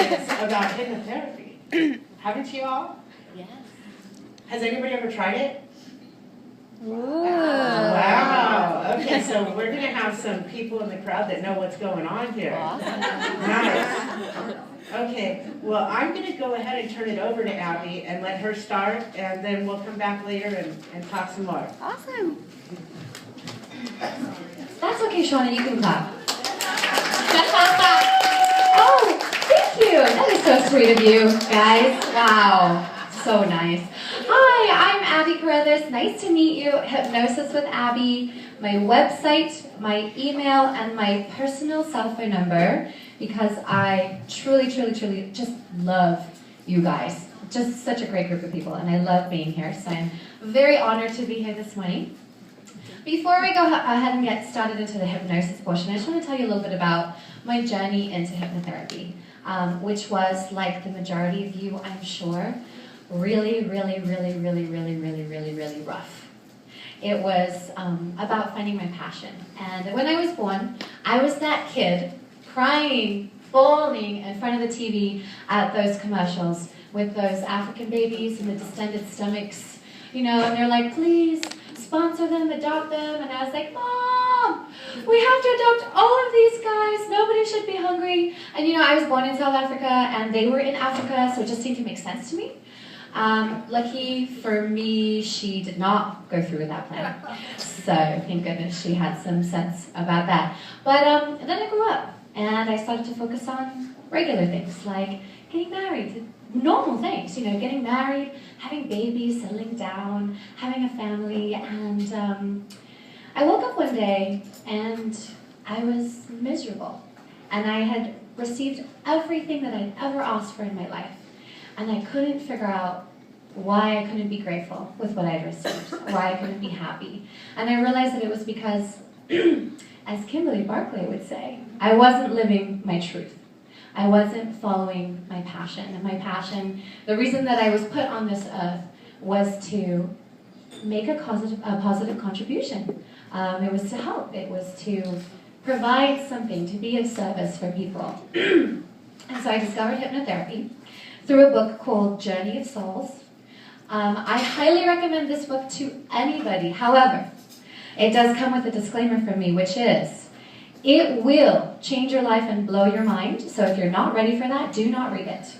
curious about hypnotherapy. Haven't you all? Yes. Has anybody ever tried it? Ooh. Wow. Okay, so we're going to have some people in the crowd that know what's going on here. Awesome. Nice. Okay, well, I'm going to go ahead and turn it over to Abby and let her start, and then we'll come back later and talk some more. Awesome. That's okay, Shauna, you can clap. Oh, thank you. That is so sweet of you, guys. Wow, so nice. Hi, I'm Abby Carruthers. Nice to meet you. Hypnosis with Abby. My website, my email, and my personal cell phone number, because I truly, truly, truly just love you guys. Just such a great group of people, and I love being here. So I'm very honored to be here this morning. Before we go ahead and get started into the hypnosis portion, I just want to tell you a little bit about my journey into hypnotherapy, which was, like the majority of you, I'm sure, really, really, really, really, really, really, really, really rough. It was about finding my passion. And when I was born, I was that kid crying, bawling in front of the TV at those commercials with those African babies and the distended stomachs, you know, and they're like, please sponsor them, adopt them. And I was like, Mom, we have to adopt all of these guys. Nobody should be hungry. And you know, I was born in South Africa and they were in Africa, so it just seemed to make sense to me. Lucky for me, she did not go through with that plan. So thank goodness she had some sense about that. But then I grew up and I started to focus on regular things like getting married, normal things, you know, getting married, having babies, settling down, having a family. And I woke up one day and I was miserable. And I had received everything that I'd ever asked for in my life. And I couldn't figure out why I couldn't be grateful with what I'd received, why I couldn't be happy. And I realized that it was because, as Kimberly Barclay would say, I wasn't living my truth. I wasn't following my passion. And my passion, the reason that I was put on this earth was to make a positive contribution. It was to help. It was to provide something, to be of service for people. And so I discovered hypnotherapy through a book called Journey of Souls. I highly recommend this book to anybody. However, it does come with a disclaimer from me, which is, it will change your life and blow your mind. So if you're not ready for that, do not read it.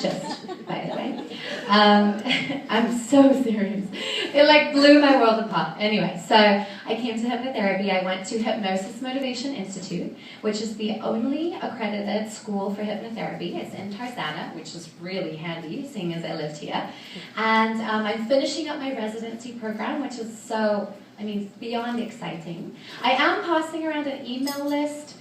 Just, by the way. I'm so serious. It like blew my world apart. Anyway, so I came to hypnotherapy. I went to Hypnosis Motivation Institute, which is the only accredited school for hypnotherapy. It's in Tarzana, which is really handy, seeing as I lived here. And I'm finishing up my residency program, which is so, beyond exciting. I am passing around an email list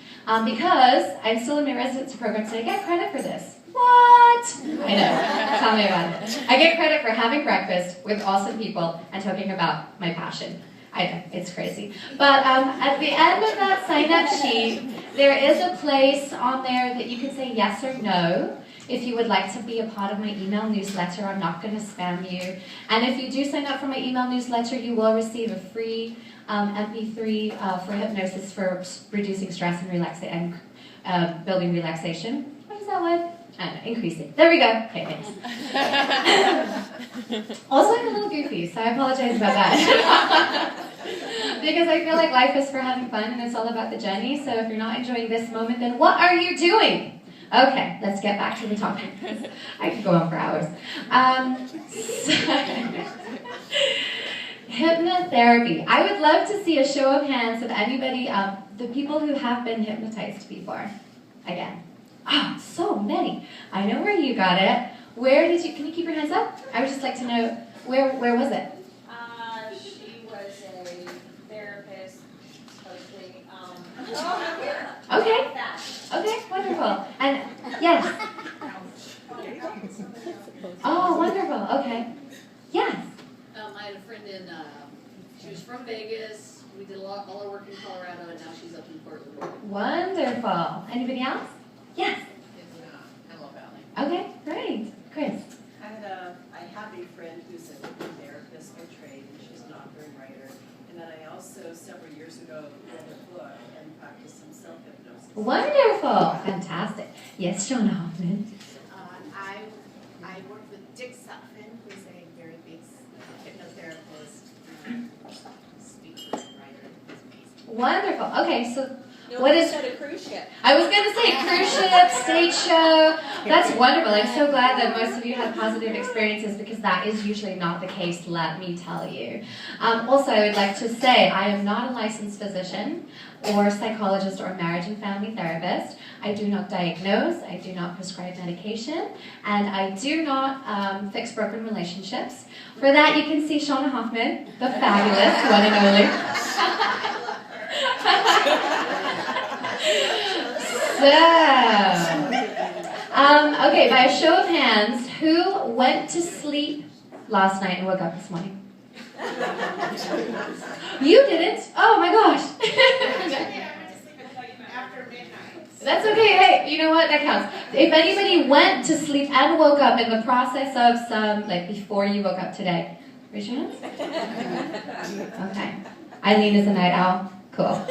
because I'm still in my residency program, so I get credit for this. What? I know. Tell me about it. I get credit for having breakfast with awesome people and talking about my passion. I know, it's crazy. But at the end of that sign-up sheet, there is a place on there that you can say yes or no if you would like to be a part of my email newsletter. I'm not going to spam you. And if you do sign up for my email newsletter, you will receive a free MP3 for hypnosis for reducing stress and building relaxation. What is that word? I don't know, increasing. There we go. Okay, thanks. Also, I'm a little goofy, so I apologize about that. Because I feel like life is for having fun and it's all about the journey. So if you're not enjoying this moment, then what are you doing? Okay, let's get back to the topic. I could go on for hours. Hypnotherapy. I would love to see a show of hands of anybody, the people who have been hypnotized before. Again. Oh, so many. I know where you got it. Where did you, can you keep your hands up? I would just like to know, where was it? She was a therapist, mostly. Okay. Okay, wonderful. And, yes. Oh, wonderful. Okay. Yes. I had a friend she was from Vegas. We did all our work in Colorado, and now she's up in Portland. Wonderful. Anybody else? Yes. In Antelope Valley. Okay, great. Chris. I have a friend who's a therapist by trade, and she's an author and writer. And then I also, several years ago, read a book and practiced some self-hypnosis. Wonderful. Fantastic. Yes, Shona Hoffman. I work with Dick Sutphin, who's a very big hypnotherapist, speaker, writer. He's amazing. Wonderful. Okay, so No, what you is... said a cruise ship. I was going to say cruise ship, stage show. That's wonderful. I'm so glad that most of you had positive experiences because that is usually not the case, let me tell you. Also, I would like to say I am not a licensed physician or psychologist or marriage and family therapist. I do not diagnose, I do not prescribe medication, and I do not fix broken relationships. For that, you can see Shona Hoffman, the fabulous one and only. Okay, by a show of hands, who went to sleep last night and woke up this morning? You didn't? Oh my gosh. After midnight. That's okay. Hey, you know what? That counts. If anybody went to sleep and woke up in the process of some, like before you woke up today, raise your hands. Okay. Eileen is a night owl. Cool.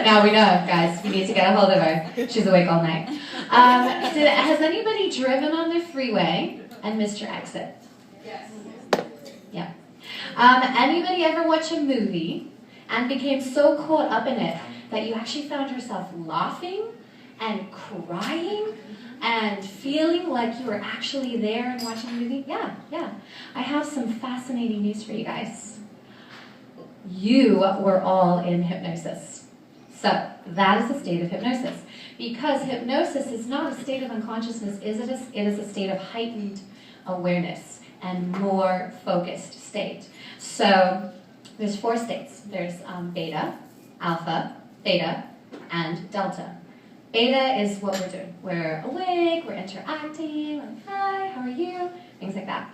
Now we know, guys. We need to get a hold of her. She's awake all night. Has anybody driven on the freeway and missed your exit? Yes. Yeah. Anybody ever watch a movie and became so caught up in it that you actually found yourself laughing and crying and feeling like you were actually there and watching the movie? Yeah. I have some fascinating news for you guys. You were all in hypnosis. So that is a state of hypnosis. Because hypnosis is not a state of unconsciousness, it is a state of heightened awareness and more focused state. So there's 4 states. There's beta, alpha, theta, and delta. Beta is what we're doing. We're awake, we're interacting, like, hi, how are you? Things like that.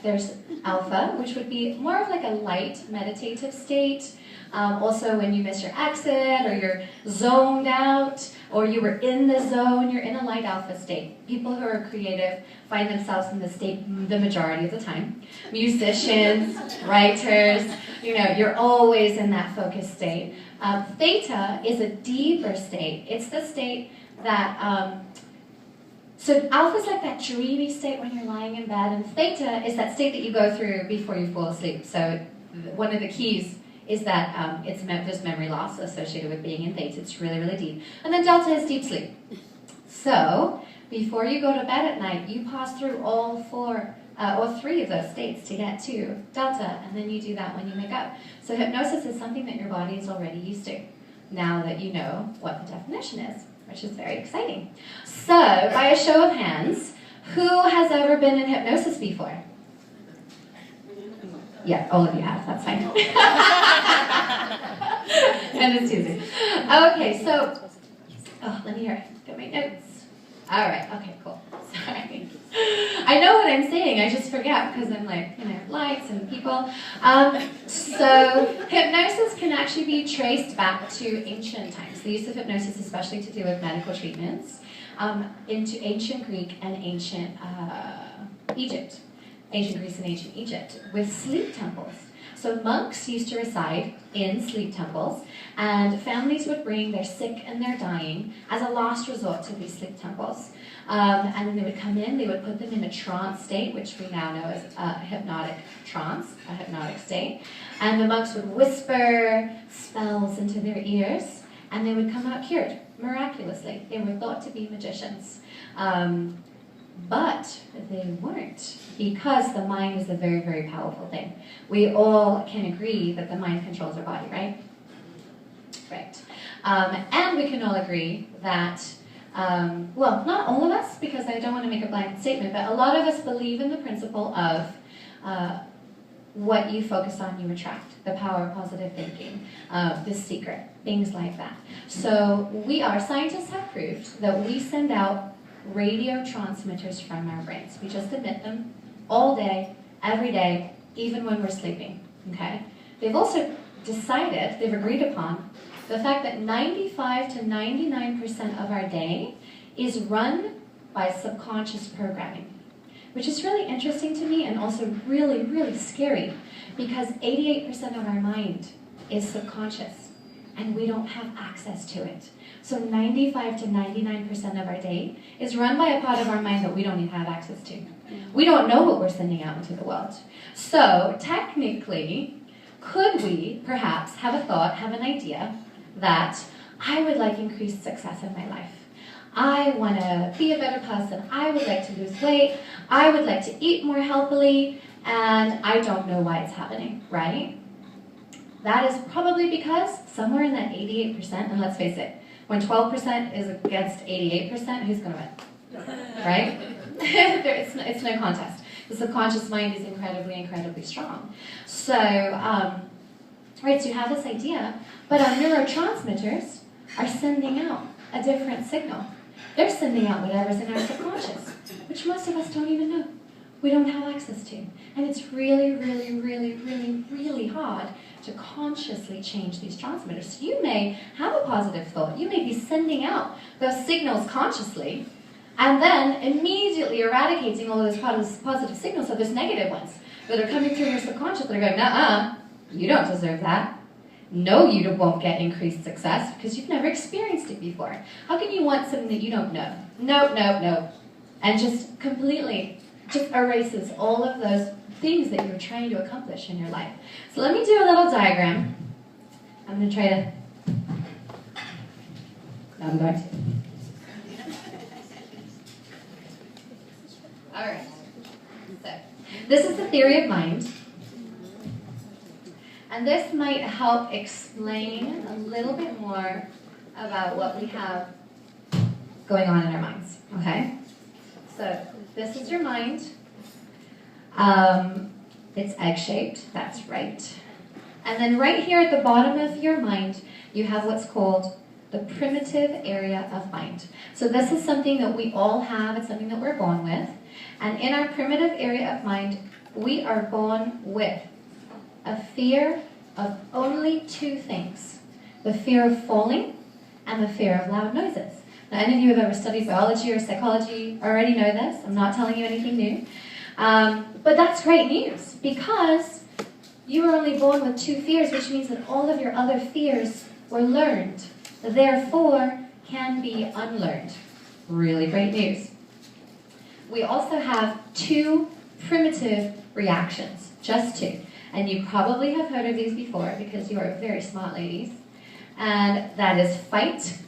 There's alpha, which would be more of like a light meditative state. Also when you miss your exit, or you're zoned out, or you were in the zone, you're in a light alpha state. People who are creative find themselves in this state the majority of the time. Musicians, writers, you're always in that focused state. Theta is a deeper state. It's the state that, so alpha is like that dreamy state when you're lying in bed, and theta is that state that you go through before you fall asleep. So one of the keys is that there's memory loss associated with being in theta. It's really, really deep. And then delta is deep sleep. So before you go to bed at night, you pass through all 3 of those states to get to delta, and then you do that when you wake up. So hypnosis is something that your body is already used to, now that you know what the definition is, which is very exciting. So, by a show of hands, who has ever been in hypnosis before? Yeah, all of you have, that's fine. And it's easy. Okay, so, let me hear it. Get my notes. All right, okay, cool. Sorry. I know what I'm saying, I just forget because I'm like, lights and people. So hypnosis can actually be traced back to ancient times. The use of hypnosis, especially to do with medical treatments, into ancient Greek and ancient Egypt. Ancient Greece and ancient Egypt, with sleep temples. So monks used to reside in sleep temples, and families would bring their sick and their dying as a last resort to these sleep temples. And then they would come in, they would put them in a trance state, which we now know as a hypnotic trance, a hypnotic state. And the monks would whisper spells into their ears, and they would come out cured, miraculously. They were thought to be magicians. But they weren't, because the mind is a very, very powerful thing. We all can agree that the mind controls our body, right? Right. And we can all agree that, well, not all of us, because I don't want to make a blanket statement, but a lot of us believe in the principle of what you focus on, you attract. The power of positive thinking, The Secret, things like that. So scientists have proved that we send out radio transmitters from our brains. We just emit them all day, every day, even when we're sleeping, okay? They've also they've agreed upon the fact that 95 to 99% of our day is run by subconscious programming, which is really interesting to me and also really, really scary, because 88% of our mind is subconscious and we don't have access to it. So 95 to 99% of our day is run by a part of our mind that we don't even have access to. We don't know what we're sending out into the world. So technically, could we perhaps have a thought, have an idea that I would like increased success in my life? I want to be a better person. I would like to lose weight. I would like to eat more healthily, and I don't know why it's happening, right? That is probably because somewhere in that 88%, and let's face it, when 12% is against 88%, who's going to win? Right? It's no contest. The subconscious mind is incredibly, incredibly strong. So, right, so you have this idea, but our neurotransmitters are sending out a different signal. They're sending out whatever's in our subconscious, which most of us don't even know. We don't have access to. And it's really, really, really, really, really hard to consciously change these transmitters. So you may have a positive thought. You may be sending out those signals consciously, and then immediately eradicating all of those positive signals, so there's negative ones that are coming through your subconscious that are going, nuh-uh, you don't deserve that. No, you won't get increased success because you've never experienced it before. How can you want something that you don't know? No, no, no. And just completely just erases all of those things that you're trying to accomplish in your life. So let me do a little diagram. I'm going to try to... I'm going to. All right. So this is the theory of mind. And this might help explain a little bit more about what we have going on in our minds, okay? So this is your mind. It's egg-shaped, that's right. And then right here at the bottom of your mind, you have what's called the primitive area of mind. So this is something that we all have, it's something that we're born with. And in our primitive area of mind, we are born with a fear of only two things: the fear of falling and the fear of loud noises. Now, any of you who have ever studied biology or psychology already know this. I'm not telling you anything new. But that's great news, because you were only born with two fears, which means that all of your other fears were learned, therefore can be unlearned. Really great news. We also have two primitive reactions, just two. And you probably have heard of these before because you are very smart ladies. And that is fight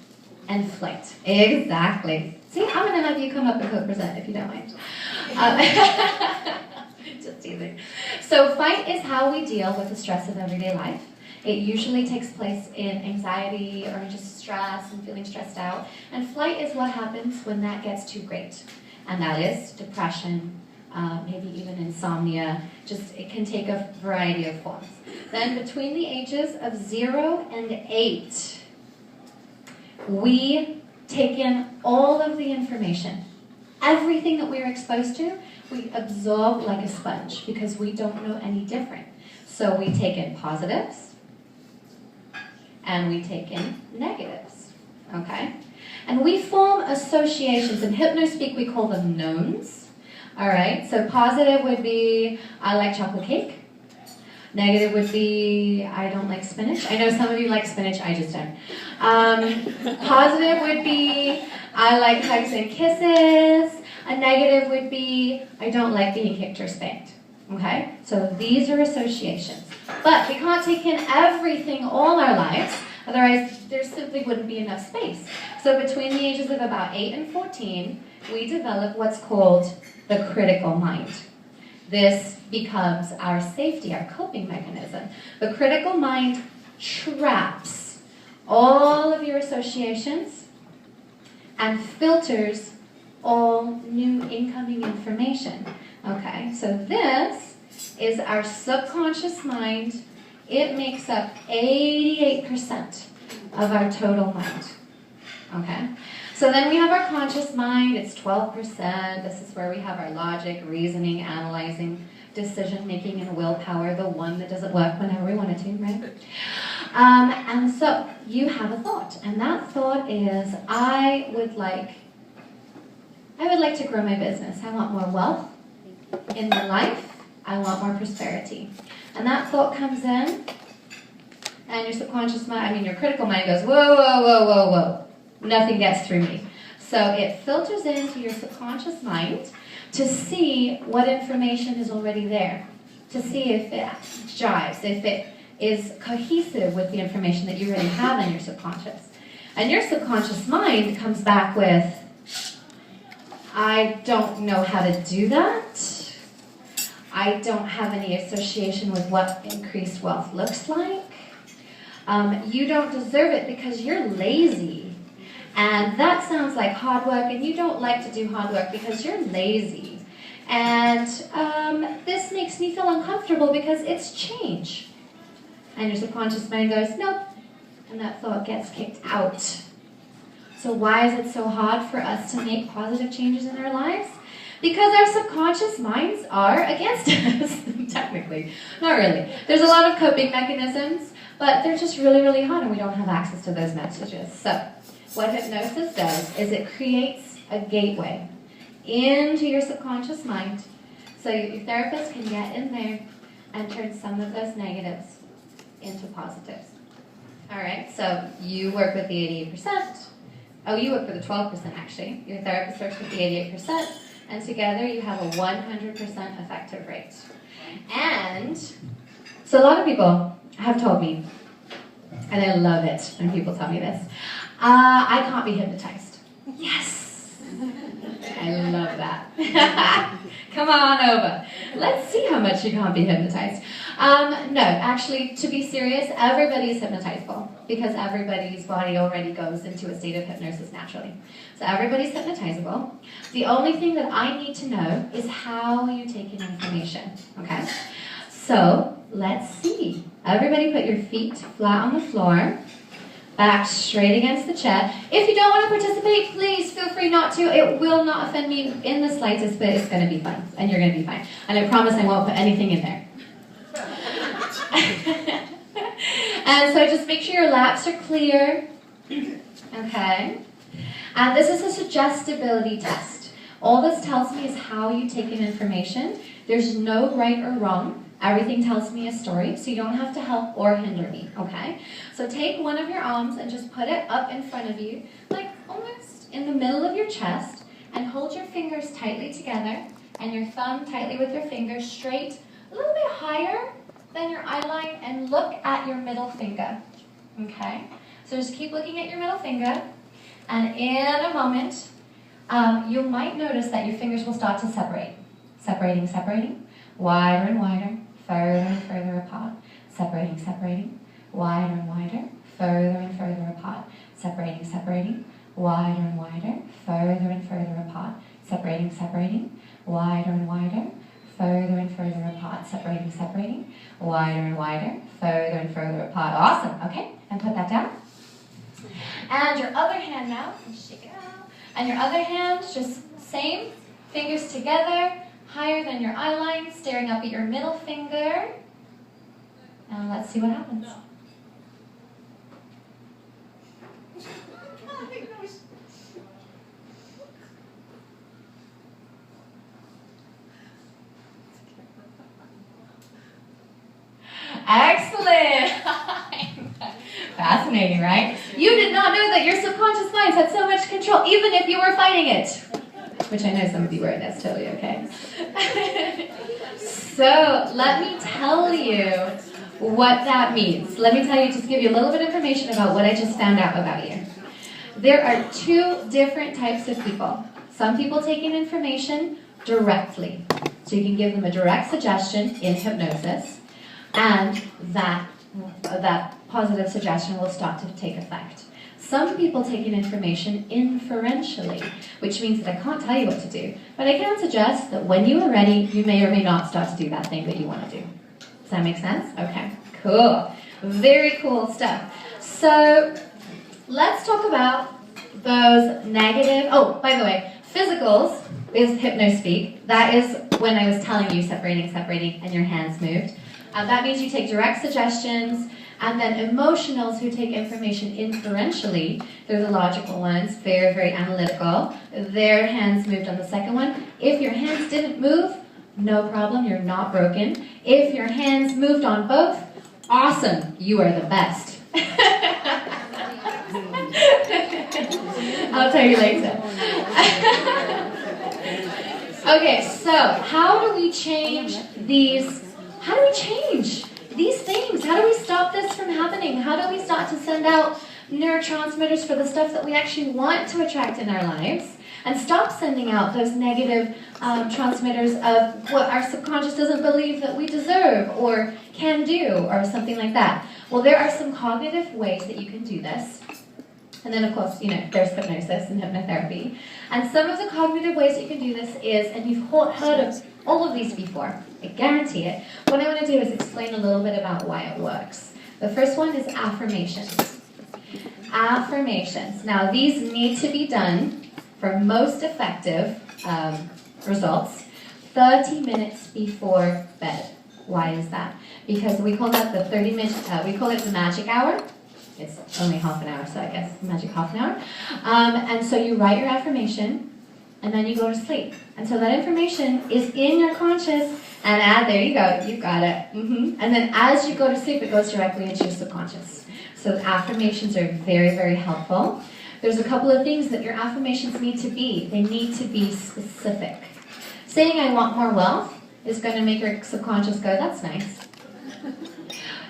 and flight. Exactly. See, I'm going to have you come up and co-present if you don't mind. Just teasing. So fight is how we deal with the stress of everyday life. It usually takes place in anxiety or just stress and feeling stressed out. And flight is what happens when that gets too great. And that is depression, maybe even insomnia. Just, it can take a variety of forms. Then between the ages of 0 and 8, we take in all of the information. Everything that we're exposed to, we absorb like a sponge because we don't know any different. So we take in positives and we take in negatives, okay? And we form associations. In hypnospeak, we call them knowns. All right, so positive would be, I like chocolate cake. Negative would be, I don't like spinach. I know some of you like spinach, I just don't. Positive would be, I like hugs and kisses. A negative would be, I don't like being kicked or spanked. Okay, so these are associations. But we can't take in everything all our lives, otherwise there simply wouldn't be enough space. So between the ages of about 8 and 14, we develop what's called the critical mind. This becomes our safety, our coping mechanism. The critical mind traps all of your associations and filters all new incoming information. Okay, so this is our subconscious mind. It makes up 88% of our total mind. Okay, so then we have our conscious mind. It's 12%. This is where we have our logic, reasoning, analyzing, decision-making, and willpower, the one that doesn't work whenever we want it to, right? And so you have a thought, and that thought is, I would like to grow my business. I want more wealth in my life. I want more prosperity. And that thought comes in, and your subconscious mind, your critical mind goes, whoa, whoa, whoa, whoa, whoa. Nothing gets through me. So it filters into your subconscious mind to see what information is already there, to see if it jives, if it is cohesive with the information that you already have in your subconscious. And your subconscious mind comes back with, I don't know how to do that. I don't have any association with what increased wealth looks like. You don't deserve it because you're lazy. And that sounds like hard work, and you don't like to do hard work because you're lazy. And this makes me feel uncomfortable because it's change. And your subconscious mind goes, nope. And that thought gets kicked out. So why is it so hard for us to make positive changes in our lives? Because our subconscious minds are against us, technically. Not really. There's a lot of coping mechanisms, but they're just really, really hard, and we don't have access to those messages. So what hypnosis does is it creates a gateway into your subconscious mind so your therapist can get in there and turn some of those negatives into positives. All right, so you work with the 88%. Oh, you work with the 12% actually. Your therapist works with the 88%, and together you have a 100% effective rate. And so a lot of people have told me, and I love it when people tell me this, I can't be hypnotized. Yes! I love that. Come on over. Let's see how much you can't be hypnotized. No, actually, to be serious, everybody is hypnotizable because everybody's body already goes into a state of hypnosis naturally. So everybody's hypnotizable. The only thing that I need to know is how you take in information, okay? So, let's see. Everybody put your feet flat on the floor, back straight against the chair. If you don't want to participate, please feel free not to. It will not offend me in the slightest, but it's going to be fun, and you're going to be fine. And I promise I won't put anything in there. And so just make sure your laps are clear. Okay. And this is a suggestibility test. All this tells me is how you take in information. There's no right or wrong. Everything tells me a story, so you don't have to help or hinder me, okay? So take one of your arms and just put it up in front of you, like almost in the middle of your chest, and hold your fingers tightly together, and your thumb tightly with your fingers straight, a little bit higher than your eye line, and look at your middle finger, okay? So just keep looking at your middle finger, and in a moment, you might notice that your fingers will start to separate. Separating, wider and wider, further and further apart. Separating, wider and wider, further and further apart. Separating, wider and wider, further and further apart. Separating, wider and wider, further and further apart. Separating, wider and wider, further and further apart. Awesome, okay, and put that down. And your other hand now, shake it out. And your other hand, just same, fingers together, higher than your eye line, staring up at your middle finger. And let's see what happens. Excellent! Fascinating, right? You did not know that your subconscious minds had so much control, even if you were fighting it. Which I know some of you were, that's totally okay. So, let me tell you what that means. Let me tell you, just give you a little bit of information about what I just found out about you. There are two different types of people. Some people take in information directly. So you can give them a direct suggestion in hypnosis, and that positive suggestion will start to take effect. Some people take in information inferentially, which means that I can't tell you what to do, but I can suggest that when you are ready, you may or may not start to do that thing that you want to do. Does that make sense? Okay, cool. Very cool stuff. So let's talk about those negative, oh, by the way, physicals is hypnospeak. That is when I was telling you separating, and your hands moved. That means you take direct suggestions. And then emotionals who take information inferentially, they're the logical ones, very, very analytical. Their hands moved on the second one. If your hands didn't move, no problem, you're not broken. If your hands moved on both, Awesome. You are the best. I'll tell you later. Okay, so how do we change these? How do we change these things? How do we stop this from happening? How do we start to send out neurotransmitters for the stuff that we actually want to attract in our lives? And stop sending out those negative transmitters of what our subconscious doesn't believe that we deserve or can do or something like that. Well, there are some cognitive ways that you can do this. And then, of course, there's hypnosis and hypnotherapy. And some of the cognitive ways that you can do this is, and you've heard of all of these before, I guarantee it. What I want to do is explain a little bit about why it works. The first one is affirmations. Affirmations. Now, these need to be done for most effective results 30 minutes before bed. Why is that? Because we call that the 30-minute, we call it the magic hour. It's only half an hour, so I guess magic half an hour. And so you write your affirmation, and then you go to sleep. And so that information is in your conscious, and there you go, you got it. And then as you go to sleep, it goes directly into your subconscious. So affirmations are very, very helpful. There's a couple of things that your affirmations need to be. They need to be specific. Saying I want more wealth is going to make your subconscious go, that's nice.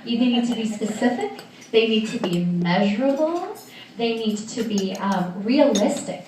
They need to be specific. They need to be measurable. They need to be realistic.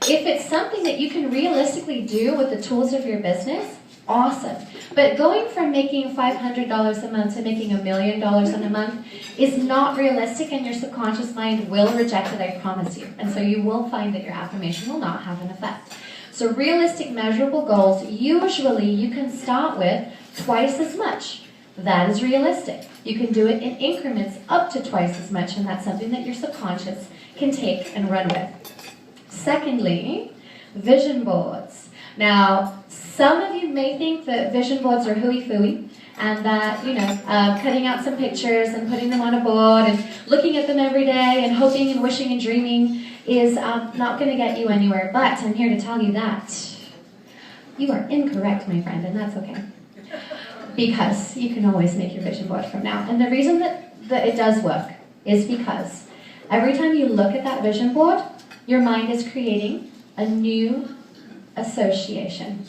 If it's something that you can realistically do with the tools of your business, awesome. But going from making $500 a month to making $1 million in a month is not realistic, and your subconscious mind will reject it, I promise you. And so you will find that your affirmation will not have an effect. So realistic, measurable goals, usually you can start with twice as much. That is realistic. You can do it in increments up to twice as much, and that's something that your subconscious can take and run with. Secondly, vision boards. Now, some of you may think that vision boards are hooey-fooey, and that, cutting out some pictures and putting them on a board and looking at them every day and hoping and wishing and dreaming is not going to get you anywhere. But I'm here to tell you that you are incorrect, my friend, and that's okay. Because you can always make your vision board from now. And the reason that it does work is because every time you look at that vision board, your mind is creating a new association.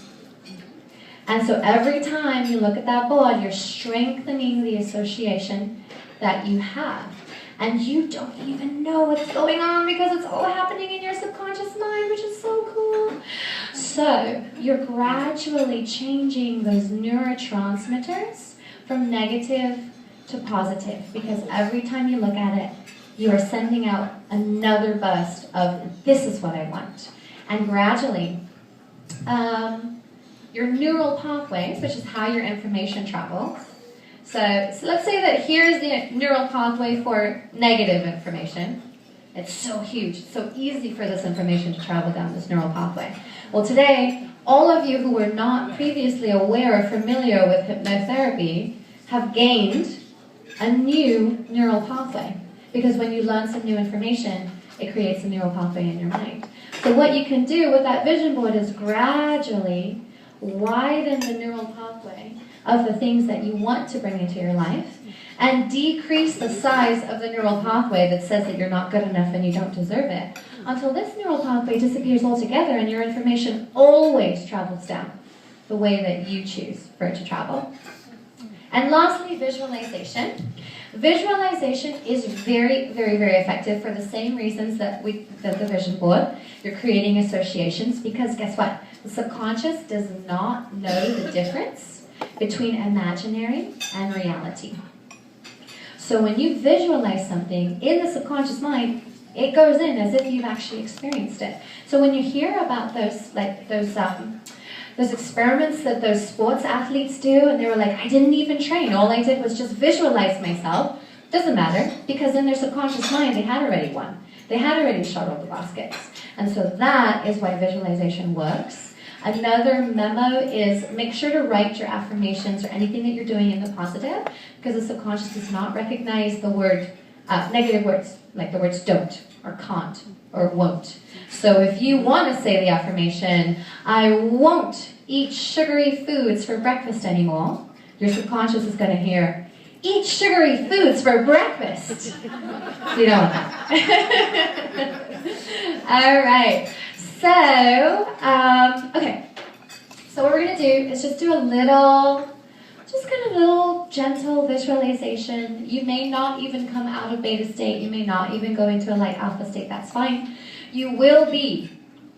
And so every time you look at that board, you're strengthening the association that you have. And you don't even know what's going on because it's all happening in your subconscious mind, which is so cool. So you're gradually changing those neurotransmitters from negative to positive, because every time you look at it, you are sending out another burst of, this is what I want. And gradually, your neural pathways, which is how your information travels. So let's say that here's the neural pathway for negative information. It's so huge, it's so easy for this information to travel down this neural pathway. Well, today, all of you who were not previously aware or familiar with hypnotherapy have gained a new neural pathway. Because when you learn some new information, it creates a neural pathway in your mind. So what you can do with that vision board is gradually widen the neural pathway of the things that you want to bring into your life, and decrease the size of the neural pathway that says that you're not good enough and you don't deserve it, until this neural pathway disappears altogether and your information always travels down the way that you choose for it to travel. And lastly, visualization. Visualization is very, very, very effective for the same reasons that the vision board. You're creating associations, because guess what? The subconscious does not know the difference between imaginary and reality. So when you visualize something in the subconscious mind, it goes in as if you've actually experienced it. So when you hear about those experiments that those sports athletes do, and they were like, I didn't even train, all I did was just visualize myself, doesn't matter, because in their subconscious mind they had already won. They had already shot all the baskets. And so that is why visualization works. Another memo is make sure to write your affirmations or anything that you're doing in the positive, because the subconscious does not recognize the word, negative words, like the words don't, or can't, or won't. So if you want to say the affirmation, I won't eat sugary foods for breakfast anymore, your subconscious is going to hear, eat sugary foods for breakfast. So you don't want that. All right. So, okay. So what we're going to do is just do a little gentle visualization. You may not even come out of beta state. You may not even go into a light alpha state. That's fine. You will be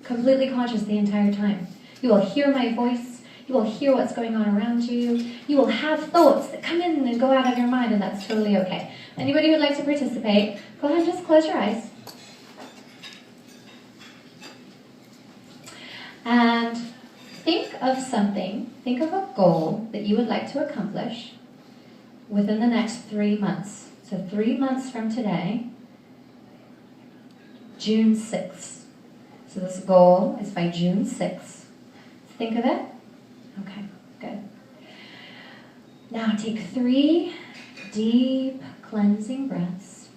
completely conscious the entire time. You will hear my voice. You will hear what's going on around you. You will have thoughts that come in and go out of your mind, and that's totally okay. Anybody who would like to participate, go ahead and just close your eyes. And think of something, think of a goal that you would like to accomplish within the next 3 months. So 3 months from today, June 6th. So this goal is by June 6th. Think of it? Okay, good. Now take 3 deep cleansing breaths.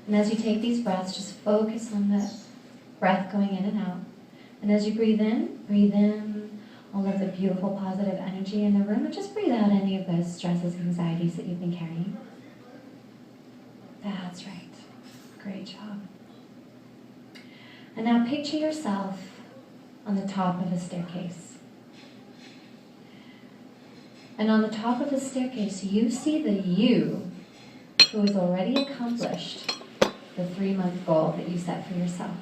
And as you take these breaths, just focus on the breath going in and out. And as you breathe in all of the beautiful positive energy in the room, and just breathe out any of those stresses, anxieties that you've been carrying. That's right. Great job. And now picture yourself on the top of a staircase. And on the top of the staircase, you see the you who has already accomplished the 3-month goal that you set for yourself.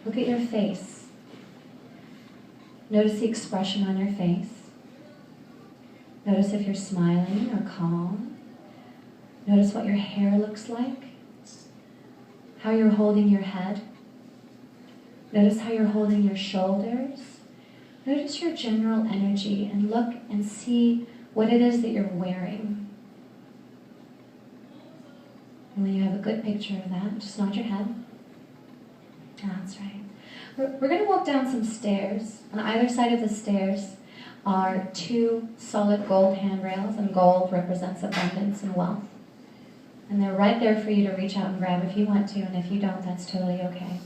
Look at your face. Notice the expression on your face. Notice if you're smiling or calm. Notice what your hair looks like. How you're holding your head. Notice how you're holding your shoulders. Notice your general energy and look and see what it is that you're wearing. And when you have a good picture of that, just nod your head. That's right. We're going to walk down some stairs. On either side of the stairs are 2 solid gold handrails, and gold represents abundance and wealth. And they're right there for you to reach out and grab if you want to, and if you don't, that's totally okay.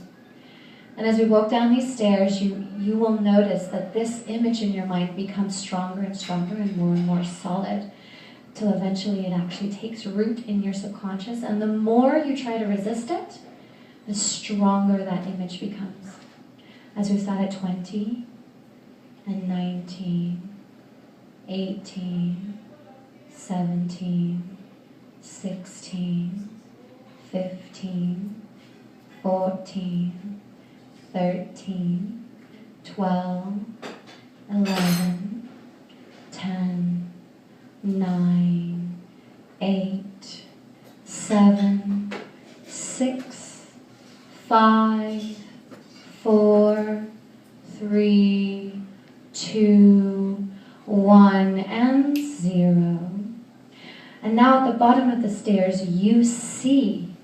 And as we walk down these stairs, you will notice that this image in your mind becomes stronger and stronger and more solid, till eventually it actually takes root in your subconscious, and the more you try to resist it, the stronger that image becomes. As we start at 20, and 19, 18, 17, 16, 15, 14, 13, 12, 11, 10, 9, 8, 7, 6, 5, 4, 3, 2, 1, and 0. And now at the bottom of the stairs, you see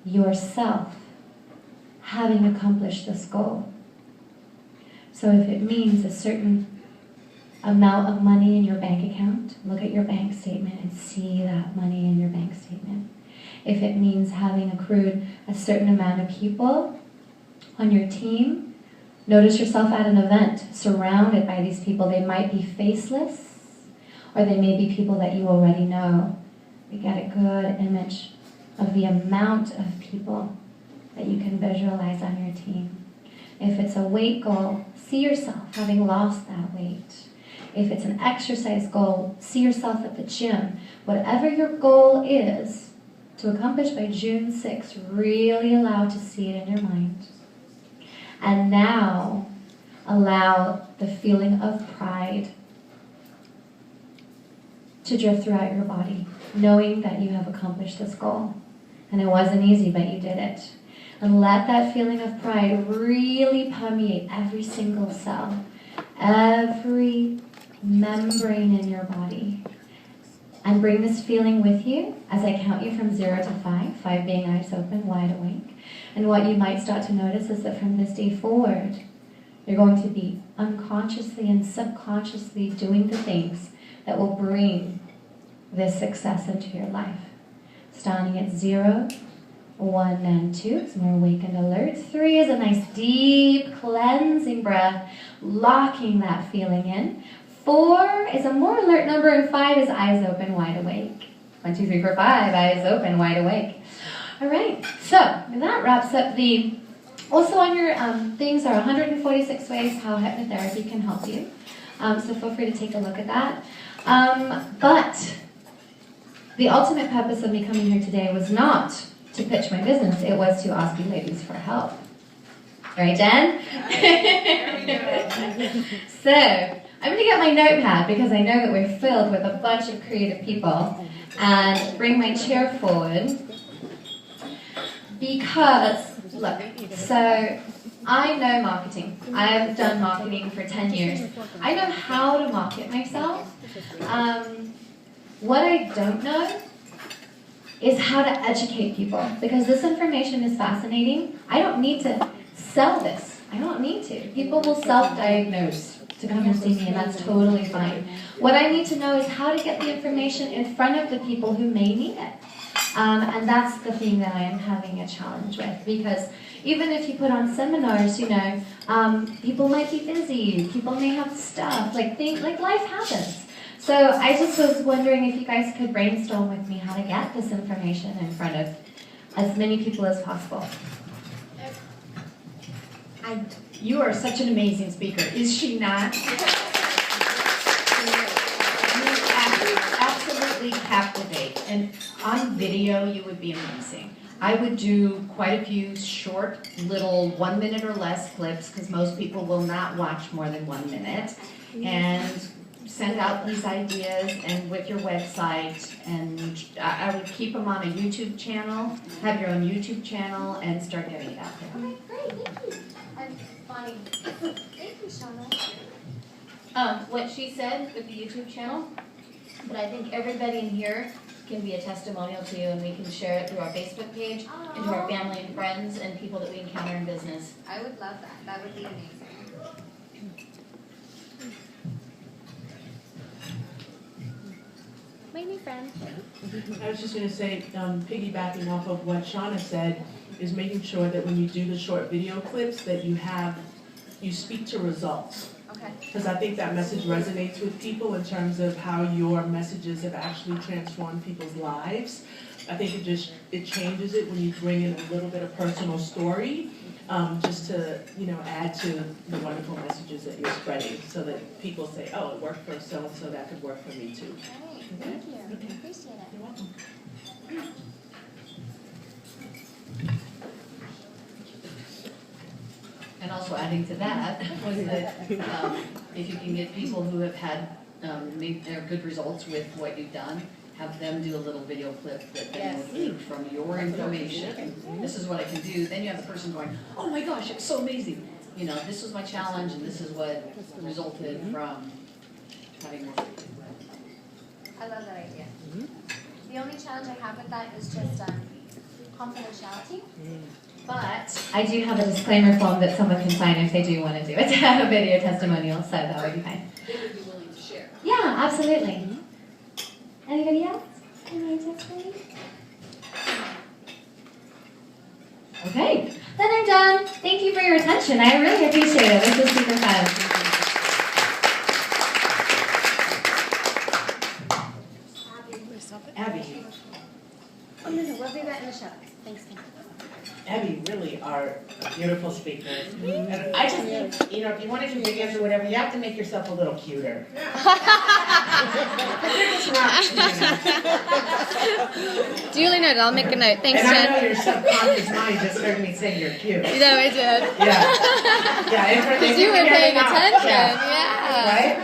yourself having accomplished this goal. So if it means a certain amount of money in your bank account, look at your bank statement and see that money in your bank statement. If it means having accrued a certain amount of people on your team, notice yourself at an event surrounded by these people. They might be faceless, or they may be people that you already know. You get a good image of the amount of people that you can visualize on your team. If it's a weight goal, see yourself having lost that weight. If it's an exercise goal, see yourself at the gym. Whatever your goal is to accomplish by June 6th, really allow to see it in your mind. And now, allow the feeling of pride to drift throughout your body, knowing that you have accomplished this goal. And it wasn't easy, but you did it. And let that feeling of pride really permeate every single cell, every membrane in your body. And bring this feeling with you as I count you from 0 to 5, 5 being eyes open, wide awake. And what you might start to notice is that from this day forward, you're going to be unconsciously and subconsciously doing the things that will bring this success into your life. Starting at 0, 1, and 2 is more awake and alert. 3 is a nice deep cleansing breath, locking that feeling in. 4 is a more alert number, and 5 is eyes open, wide awake. 1, 2, 3, 4, 5, eyes open, wide awake. All right, so that wraps up the... Also on your things are 146 ways how hypnotherapy can help you. So feel free to take a look at that. But the ultimate purpose of me coming here today was not to pitch my business. It was to ask you ladies for help. Right, Jen? So, I'm going to get my notepad because I know that we're filled with a bunch of creative people, and bring my chair forward because, look, so I know marketing. I've done marketing for 10 years. I know how to market myself. What I don't know is how to educate people, because this information is fascinating. I don't need to sell this. I don't need to. People will self-diagnose to come and see me, and that's totally fine. What I need to know is how to get the information in front of the people who may need it. And that's the thing that I am having a challenge with, because even if you put on seminars, you know, people might be busy, people may have stuff, like life happens. So I just was wondering if you guys could brainstorm with me how to get this information in front of as many people as possible. You are such an amazing speaker, is she not? You absolutely captivate, and on video you would be amazing. I would do quite a few short, little 1 minute or less clips, because most people will not watch more than 1 minute, and send out these ideas, and with your website, and I would keep them on a YouTube channel, have your own YouTube channel, and start getting it out there. Okay, great, thank you. And Bonnie, thank you, Shauna. What she said with the YouTube channel, but I think everybody in here can be a testimonial to you, and we can share it through our Facebook page and to our family and friends and people that we encounter in business. I would love that. That would be amazing. My new friend. I was just going to say, piggybacking off of what Shauna said, is making sure that when you do the short video clips that you speak to results. Okay. Because I think that message resonates with people in terms of how your messages have actually transformed people's lives. I think it changes it when you bring in a little bit of personal story, just to add to the wonderful messages that you're spreading, so that people say, oh, it worked for so and so, that could work for me too. Thank you. Okay. Appreciate it. You're welcome. And also adding to that was that if you can get people who have had made their good results with what you've done, have them do a little video clip that then would leak from your information. This is what I can do. Then you have the person going, oh my gosh, it's so amazing. You know, this was my challenge, and this is what resulted from having more. I love that idea. The only challenge I have with that is just confidentiality. But I do have a disclaimer form that someone can sign if they do want to do it, a video testimonial, so that would be fine. They would be willing to share. Yeah, absolutely. Anybody else? Any testimony? Okay, then I'm done. Thank you for your attention. I really appreciate it. This was super fun. Abby, Oh, no, we'll do that in the show. Thanks, Kim. Abby really are a beautiful speaker. And I just think, if you want to do videos or whatever, you have to make yourself a little cuter. Duly noted. I'll make a note. Thanks, And I Jen. know your subconscious mind just heard me say you're cute. No, I did. Yeah. Because you were paying attention. Yeah. Yeah. Right?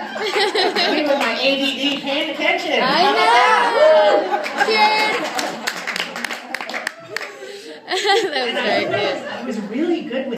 Me with my ADD paying attention. I know. Cheers. That was very good. I was really good with